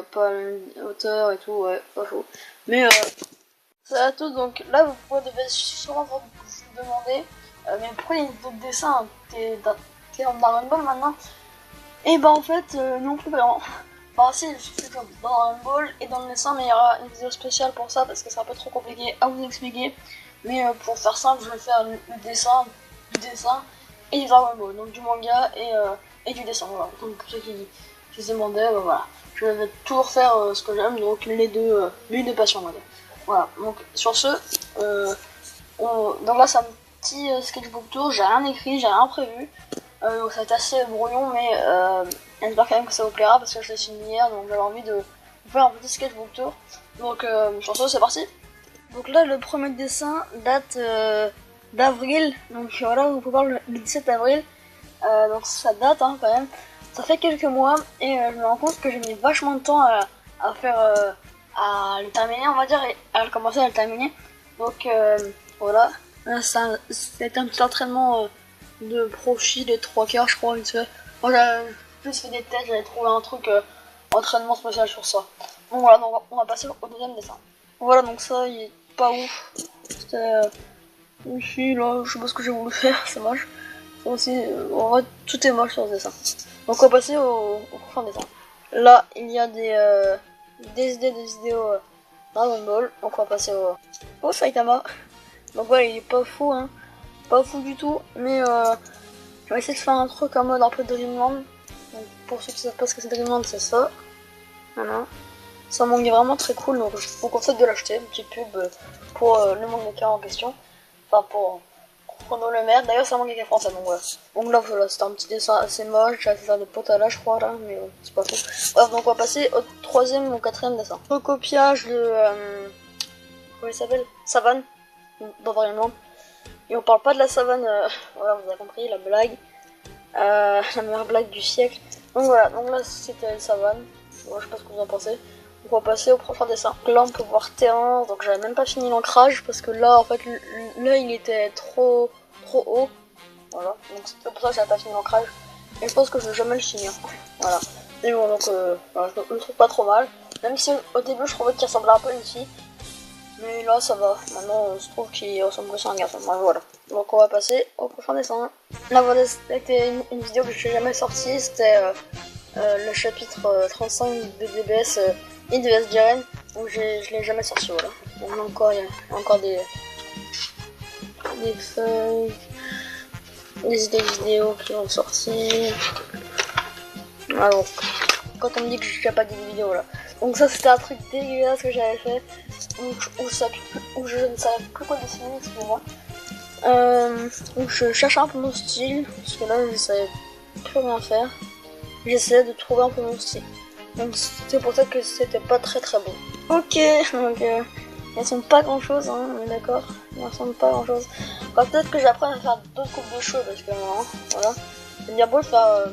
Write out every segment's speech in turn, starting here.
pas la même hauteur et tout, ouais, pas faux. Mais ça va tout, donc là vous devez sûrement vous demander mais pourquoi il y a d'autres dessins, t'es dans Dragon Ball maintenant? Et bah en fait, non plus vraiment. Enfin si, je suis dans Dragon Ball et dans le dessin, mais il y aura une vidéo spéciale pour ça parce que c'est un peu trop compliqué à vous expliquer. Mais pour faire simple, je vais faire du dessin et du Dragon Ball, donc du manga et du dessin, voilà. Donc pour ceux qui se demandaient, bah, voilà. Je vais toujours faire ce que j'aime, donc les deux passions, on va dire. Voilà, donc sur ce, donc là c'est un petit sketchbook tour, j'ai rien écrit, j'ai rien prévu. Donc ça va être assez brouillon, mais j'espère quand même que ça vous plaira parce que je l'ai fini hier, donc j'avais envie de vous faire un petit sketchbook tour. Donc sur ce, c'est parti. Donc là, le premier dessin date d'avril, donc voilà, on peut voir le 17 avril. Donc ça date hein, quand même. Ça fait quelques mois et je me rends compte que j'ai mis vachement de temps à faire, à le terminer, on va dire, et à commencer à le terminer. Donc voilà, c'était un petit entraînement de profil de 3 quarts, je crois, vite fait. Moi j'avais plus fait des tests, j'avais trouvé un truc entraînement spécial sur ça. Donc voilà, donc on va passer au deuxième dessin. Voilà, donc ça il est pas ouf. C'était ici, là, je sais pas ce que j'ai voulu faire, c'est moche. Ça aussi, en vrai, tout est moche sur ce dessin. Donc on va passer au prochain dessin. Là, il y a des vidéos Dragon Ball. Donc on va passer au Saitama. Donc voilà, il est pas fou, hein. Pas fou du tout, mais je vais essayer de faire un truc en mode un peu Dreamland. Donc pour ceux qui savent pas ce que c'est Dreamland, c'est ça. Voilà. C'est un manga vraiment très cool, donc je vous conseille de l'acheter. Une petite pub pour le mangaka en question. Enfin pour Chrono le Maire. D'ailleurs c'est un mangaka français, donc voilà. Donc là voilà, c'était un petit dessin assez moche, j'ai fait de potes à là je crois là, mais c'est pas fou. Bref, donc on va passer au troisième ou quatrième dessin. Recopiage de comment il s'appelle, Savane dans Dreamland. Et on parle pas de la savane, voilà, vous avez compris, la blague, la meilleure blague du siècle. Donc voilà, donc là c'était la savane, bon, je sais pas ce que vous en pensez. Donc on va passer au prochain dessin. Donc là on peut voir terrain, donc j'avais même pas fini l'ancrage parce que là en fait là il était trop haut. Voilà, donc c'est pour ça que j'avais pas fini l'ancrage. Et je pense que je vais jamais le finir. Voilà. Et bon donc voilà, je le trouve pas trop mal. Même si au début je trouvais qu'il ressemblait un peu à une fille. Mais là ça va, maintenant on se trouve qu'il ressemble plus à un garçon, voilà. Donc on va passer au prochain dessin. Là voilà, c'était une vidéo que je n'ai jamais sortie, c'était le chapitre 35 de DBS IDS Jiren, donc je l'ai jamais sorti, voilà. Donc là encore, il y a encore des feuilles, des idées vidéos qui vont sortir. Voilà, donc quand on me dit que je n'ai pas d'idées vidéo là. Donc ça c'était un truc dégueulasse que j'avais fait. Où je ne savais plus quoi dessiner, excusez-moi. Donc je cherchais un peu mon style, parce que là je savais plus rien faire. J'essayais de trouver un peu mon style. Donc c'était pour ça que c'était pas très bon. Ok, donc elles sont pas grand chose, hein, on est d'accord. Elles sont pas grand chose. Enfin, peut-être que j'apprenne à faire d'autres coupes de cheveux, parce que voilà. C'est bien beau de faire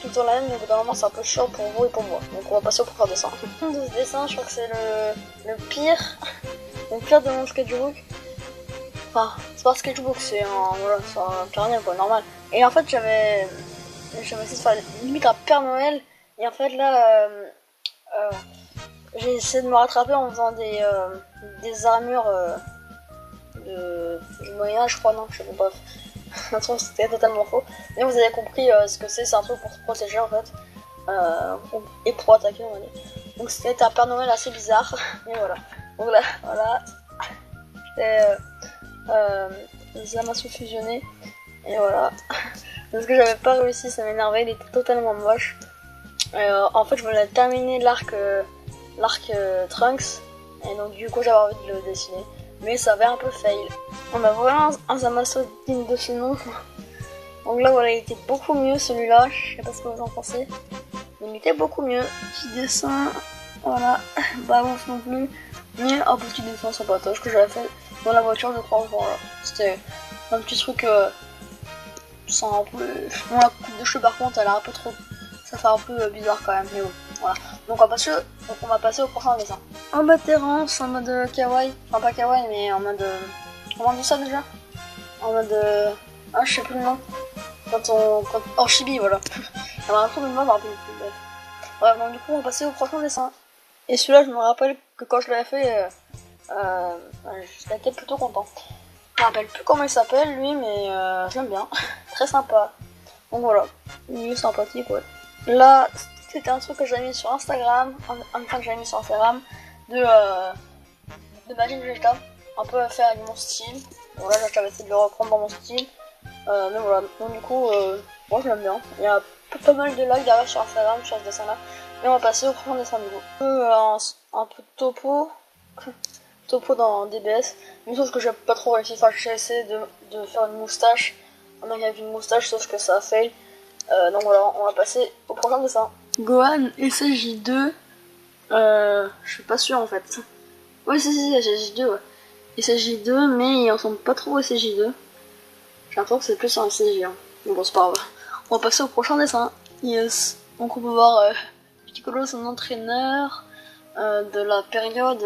tout le temps la même, mais au bout d'un moment c'est un peu chiant pour vous et pour moi. Donc on va passer au prochain dessin. De ce dessin, je crois que c'est le pire de mon sketchbook. Enfin, c'est pas un sketchbook, c'est un carnet quoi, normal. Et en fait j'avais essayé de faire limite un Père Noël. Et en fait là, j'ai essayé de me rattraper en faisant des armures du Moyen-Âge, je crois, non, je sais pas. C'était totalement faux. Mais vous avez compris ce que c'est un truc pour se protéger en fait. Et pour attaquer, on va dire. Donc c'était un Père Noël assez bizarre. Et voilà. Donc là, voilà. C'était les amassos fusionnés. Et voilà. Parce que j'avais pas réussi, ça m'énervait, il était totalement moche. En fait, je voulais terminer l'arc Trunks. Et donc du coup, j'avais envie de le dessiner. Mais ça avait un peu fail. On a vraiment un Zamasu digne de ce nom. Donc là voilà, il était beaucoup mieux celui-là, je sais pas ce que vous en pensez. Mais il était beaucoup mieux. Petit dessin, voilà, pas ouf non plus. Mais un petit dessin sympatoche que j'avais fait dans la voiture je crois. Voilà. C'était un petit truc sans un peu... Bon, la coupe de cheveux par contre elle a un peu trop... Ça fait un peu bizarre quand même, mais bon, voilà. Donc on va passer au prochain dessin. En mode Terrence, en mode kawaii, enfin pas kawaii mais en mode... Comment on dit ça déjà? En mode... Ah je sais plus le nom. Oh Chibi voilà. Ça m'a un peu de moi, je me rappelle plus. Bref. Bref, donc du coup on va passer au prochain dessin. Et celui-là je me rappelle que quand je l'avais fait, j'étais plutôt content. Je me rappelle plus comment il s'appelle lui, mais j'aime bien. Très sympa. Donc voilà, il est sympathique, ouais. Là, c'était un truc que j'avais mis sur Instagram, enfin que j'avais mis sur Instagram, de Magic Vegeta, un peu à faire avec mon style. Voilà, là j'avais essayé de le reprendre dans mon style. Mais voilà, donc du coup, moi je l'aime bien. Il y a pas mal de likes derrière sur Instagram sur ce dessin là. Et on va passer au prochain dessin du coup. Un peu de topo dans DBS. Mais sauf que j'ai pas trop réussi. Enfin, j'ai essayé de faire une moustache. Un mec avec une moustache, sauf que ça a fail. Donc voilà, on va passer au prochain dessin. Gohan SSJ2. Je suis pas sûr en fait. Ouais, si, SSJ2, ouais. SSJ2, mais il ressemble pas trop au SSJ2. J'ai l'impression que c'est plus un SSJ1. Mais bon, c'est pas grave. On va passer au prochain dessin. Yes. Donc on peut voir Piccolo, son entraîneur de la période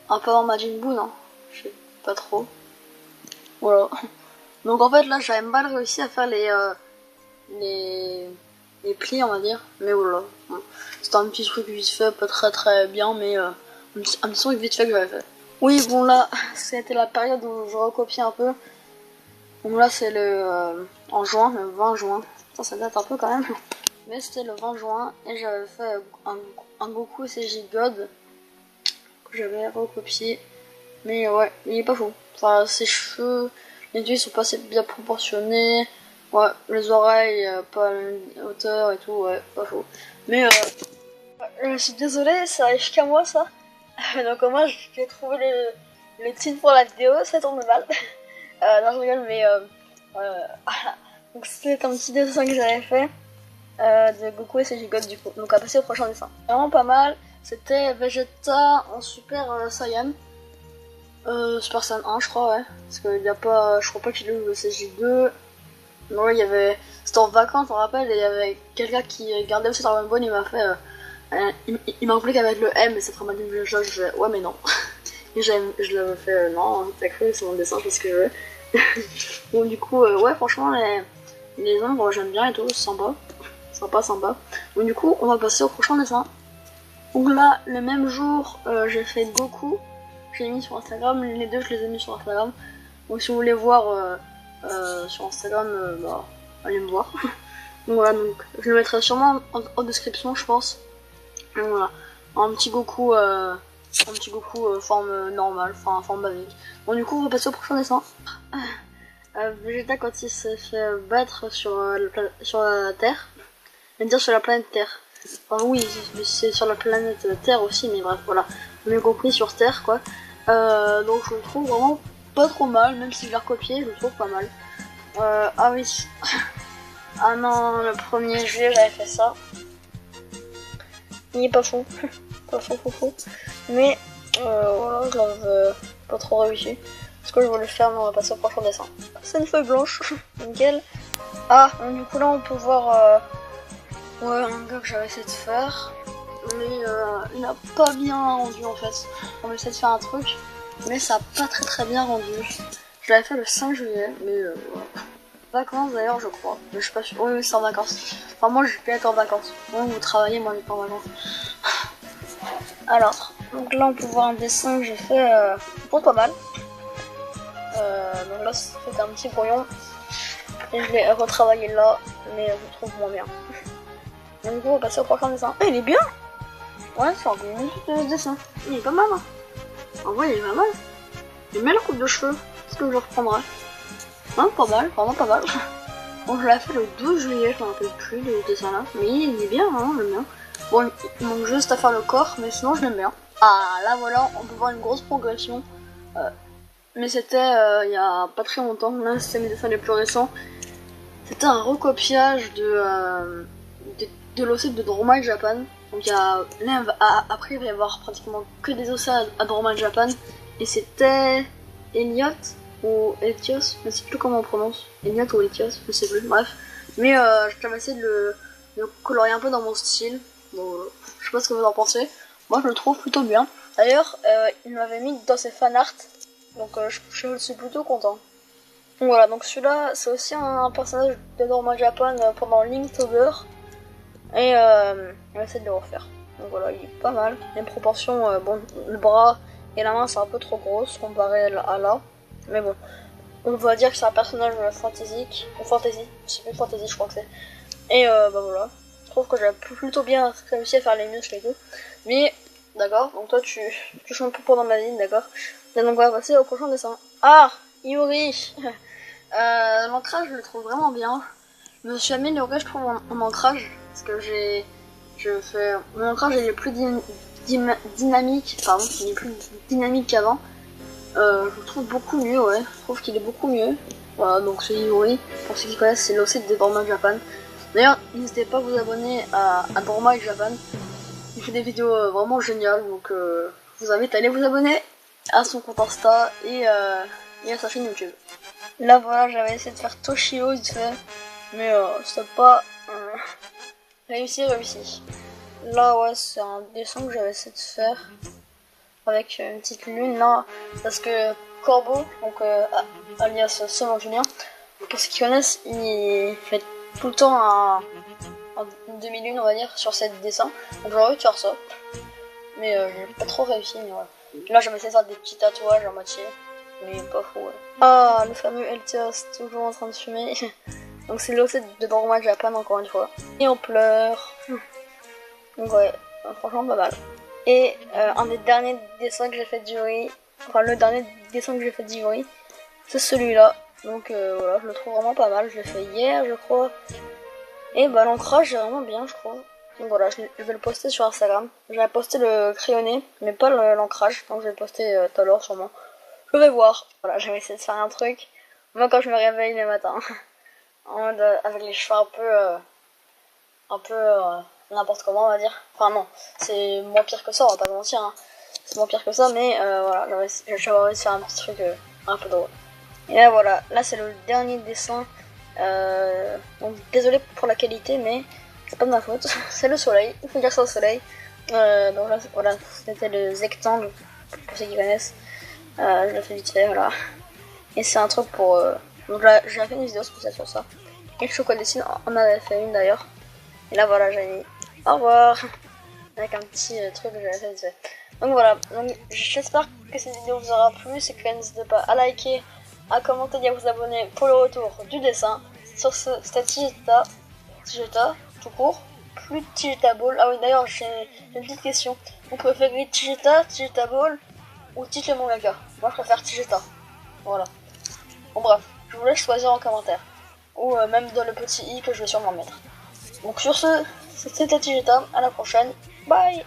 un peu avant Majin Buu, non? Je sais pas trop. Voilà. Donc en fait là j'avais mal réussi à faire les plis on va dire. Mais voilà. C'était un petit truc vite fait, pas très bien, mais un petit truc vite fait que j'avais fait. Oui bon là c'était la période où je recopiais un peu. Donc là c'est en juin, le 20 juin. Ça date un peu quand même. Mais c'était le 20 juin et j'avais fait un Goku CJ God que j'avais recopié. Mais ouais, il est pas fou. Enfin, ses cheveux, les yeux sont pas assez bien proportionnés. Ouais, les oreilles, pas à la même hauteur et tout, ouais, pas fou. Mais je suis désolée, ça arrive qu'à moi ça. Donc moi j'ai trouvé le titre pour la vidéo, ça tombe mal. Non, je rigole, mais donc c'était un petit dessin que j'avais fait. De Goku et ses God du coup. Donc on va passer au prochain dessin. Vraiment pas mal. C'était Vegeta en Super Saiyan. Super Saiyan 1 je crois, ouais. Parce qu'il y a pas. Je crois pas qu'il ait eu le CJ2. Mais ouais, il y avait. C'était en vacances, on rappelle, et il y avait quelqu'un qui regardait aussi Dragon Ball, il m'a fait. Il m'a rappelé qu'avec le M, et c'est très mal dit le jeu, je disais ouais mais non. Et je l'avais fait non, t'as cru, c'est mon dessin, je fais ce que je veux. Donc du coup, ouais franchement les ombres j'aime bien et tout, c'est sympa. Sympa. Donc du coup, on va passer au prochain dessin. Donc là, le même jour, j'ai fait Goku. J'ai mis sur Instagram, les deux je les ai mis sur Instagram. Donc si vous voulez voir sur Instagram, bah, allez me voir. Donc voilà, donc je le mettrai sûrement en description, je pense. Donc voilà, un petit Goku forme normale, enfin forme basique. Bon du coup, on va passer au prochain dessin. Vegeta quand il s'est fait battre sur la Terre. Dire sur la planète Terre. Enfin oui, c'est sur la planète Terre aussi, mais bref, voilà. Mieux compris sur Terre, quoi. Donc je le trouve vraiment pas trop mal, même si je l'ai recopié, je le trouve pas mal. Ah oui. Ah non, le 1er juillet j'avais fait ça. Il est pas fou. Pas fou. Mais voilà, je l'avais pas trop réussi. Ce que je voulais faire, mais on va passer au prochain dessin. C'est une feuille blanche. Nickel. Ah, donc du coup là on peut voir... ouais, un gars que j'avais essayé de faire, mais il n'a pas bien rendu en fait. On a essayé de faire un truc, mais ça n'a pas très bien rendu. Je l'avais fait le 5 juillet, mais voilà. Vacances d'ailleurs, je crois. Mais je suis pas sûre. Oui, c'est en vacances. Enfin, moi je vais être en vacances. Moi, vous travaillez, moi je suis pas en vacances. Alors, donc là on peut voir un dessin que j'ai fait pour pas mal. Donc là c'était un petit brouillon. Et je l'ai retravaillé là, mais je le trouve moins bien. Donc du coup on va passer au prochain dessin. Ah, il est bien. Ouais, c'est un peu ce dessin. Il est pas mal. Hein. En vrai il est pas mal. J'aime bien la coupe de cheveux. Est-ce que je reprendrai? Non, pas mal, vraiment pas mal. Bon, je l'ai fait le 12 juillet, je m'en rappelle plus de ce dessin là. Mais il est bien, hein, j'aime bien. Bon, il manque juste à faire le corps, mais sinon je l'aime bien. Ah, là voilà, on peut voir une grosse progression. Mais c'était il y a pas très longtemps. Là, c'est mes dessins les plus récents. C'était un recopiage de l'OC de Droma Japan. Donc après il va y avoir pratiquement que des OC à Droma Japan. Et c'était Elliot ou Etios, je sais plus comment on prononce. Elliot ou Etios, je sais plus, bref. Mais j'avais essayé de le colorier un peu dans mon style. Donc je sais pas ce que vous en pensez. Moi je le trouve plutôt bien. D'ailleurs il m'avait mis dans ses fanarts. Donc je suis plutôt content. Donc voilà, donc celui-là c'est aussi un personnage de Droma Japan pendant Linktober. Et on va essayer de le refaire. Donc voilà, il est pas mal. Les proportions, bon, le bras et la main c'est un peu trop grosse comparé à là. Mais bon, on va dire que c'est un personnage fantaisique, ou fantasy, c'est plus fantasy je crois que c'est. Et bah voilà, je trouve que j'ai plutôt bien réussi à faire les muscles et tout. Mais d'accord, donc toi tu chantes plus pendant ma vie, d'accord. Et donc on va passer au prochain dessin. Ah, Yuri. L'ancrage je le trouve vraiment bien. Je me suis amélioré je trouve en ancrage, parce que mon ancrage il est plus dynamique, pardon, il est plus dynamique qu'avant. Je le trouve beaucoup mieux, ouais. Je trouve qu'il est beaucoup mieux. Voilà, donc c'est Iori. Pour ceux qui connaissent, c'est le site de Dorma Japan. D'ailleurs, n'hésitez pas à vous abonner à Dorma Japan. Il fait des vidéos vraiment géniales, donc je vous invite à aller vous abonner à son compte Insta et à sa chaîne YouTube. Là, voilà, j'avais essayé de faire Toshio vite fait, mais c'était pas réussi. Là, ouais, c'est un dessin que j'avais essayé de faire. Avec une petite lune là, parce que Corbeau, donc alias Summer Julien, pour ceux qui connaissent, il fait tout le temps un demi-lune on va dire sur ses dessins, donc j'aurais envie de faire ça, mais j'ai pas trop réussi, mais voilà. Là j'avais essayé de faire des petits tatouages en moitié, mais pas fou, ouais. Ah, le fameux LTS, toujours en train de fumer. Donc c'est l'océan de Dorma Japan encore une fois. Et on pleure. Donc ouais, franchement pas mal. Et un des derniers dessins que j'ai fait d'Yuri, enfin le dernier dessin que j'ai fait d'Yuri, c'est celui-là. Donc voilà, je le trouve vraiment pas mal. Je l'ai fait hier, je crois. Et bah l'ancrage est vraiment bien, je trouve. Donc voilà, je vais le poster sur Instagram. J'avais posté le crayonné, mais pas l'ancrage. Donc je vais le poster tout à l'heure sûrement. Je vais voir. Voilà, j'avais essayé de faire un truc. Moi quand je me réveille le matin, en mode avec les cheveux un peu n'importe comment on va dire. Enfin non, c'est moins pire que ça, on va pas mentir. Hein. C'est moins pire que ça, mais voilà, j'avais envie de faire un petit truc un peu drôle. Et là voilà, là c'est le dernier dessin. Donc désolé pour la qualité, mais c'est pas de ma faute. C'est le soleil, il faut dire ça au soleil. Donc là voilà, c'était le Zectangle, pour ceux qui connaissent. Je l'ai fait vite fait, voilà. Et c'est un truc pour... Donc là, j'ai fait une vidéo spéciale sur ça. Et le Chocolat Dessine en avait fait une d'ailleurs. Et là voilà, j'ai mis au revoir avec un petit truc que j'avais fait vite fait. Donc voilà, j'espère que cette vidéo vous aura plu. C'est que n'hésitez pas à liker, à commenter et à vous abonner pour le retour du dessin. Sur cette Tigeta tout court, plus Tigeta Ball. Ah oui, d'ailleurs, j'ai une petite question. Vous préférez Tigeta Ball ou Tigeta le mangaka? Moi je préfère Tigeta. Voilà. Bon bref, je vous laisse choisir en commentaire. Ou même dans le petit i que je vais sûrement mettre. Donc sur ce, c'était Tigeta, à la prochaine. Bye.